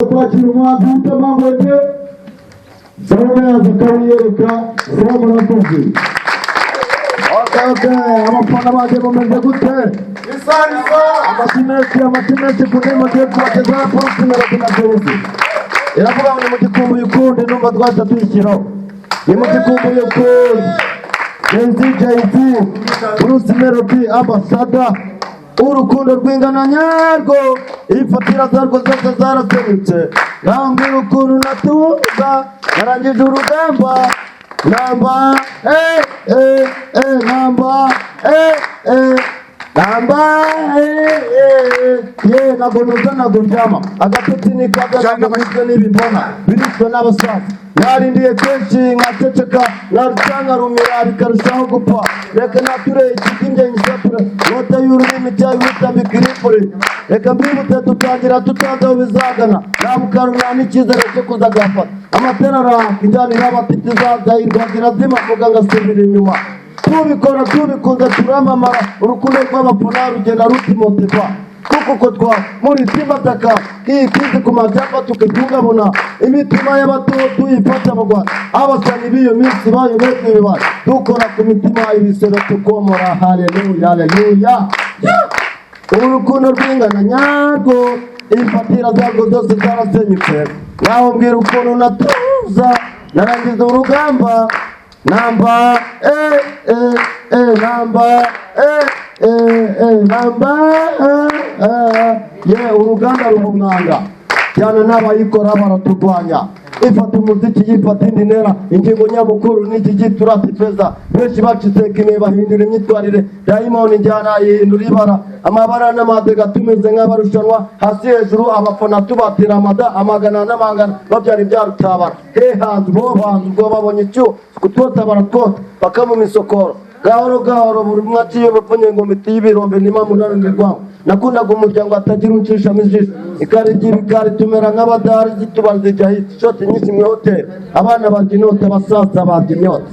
kwakira umuhanzi w'itamamwete Salome Zakariyereka Salome Nakozi. Abafana baje bameze gute? Amatimesi kunema giye kubageza Bruce Melody na Jay-Z. Iravuga ngo ni mu gikumbuye ukundi numva twahita tuyishyiraho. Ni mu gikumbuye ukundi Jay-Z, Bruce Melody, Ambassador. Urukundo rw'ingana nyarwo ifatira zarwo zose zarasenyutse ngambwira ukuntu natuza narangije urugamba namba namba ntabwo nuza ntabwo ndyama agatotsi ni kagagagagizwe n'ibibona birishwe n'abasaza narindiye kenshi nkaceceka narutanga rumira bikarushaho gupfa reka natureye ikiginge nyisature nota y'ururimi cyayo witambika irifure reka mbibutse tutangira tutazi aho bizagana nta mukaro nta n'icyizere cyo kuzagafata amaterara injyana y'abafite izagahirwa zirazima mvuga ngasubira inyuma tubikora tubikunze turamamara urukundo rw'abafana rugenda rutimotiva kuko twa muri timataka kizi ku majyamba tukitungabona imitima y'abato tuyifata mu Rwanda abasani b'iyo minsi bayobetse bibaye dukora ku mitima ibisero tukomora haleluya haleluya urukundo rw'ingana nyarwo ifatira zarwo zose zarasenyutse naho mbwira ukuntu natuza narangiza urugamba namba uruganda ruhumwanga cyane n'abayikora baraturwanya ifata umuziki yifata indi ntera ingingo nyamukuru n'iki giturati feza benshi bacitse kime bahindura imyitwarire dayimoni njyana yihindura ibara amabara n'amadega tumeze nk'abarushanwa hasi hejuru abafana tubatira amagana n'amangana babyara ibyarutabara hanze ubwo babonye icyo kutota baratwota bakamuma isokoro gahoro gahoro buri mwaki iyo bapfunye ngo miti y'ibirombe nima munanirwaho nakundaga umuryango atagira unshishamo ijisho ikari tumera nk'abadari zitubaza ijya hiti shoti nyinshi mu hoteli abana barya inota abasaza barya inyota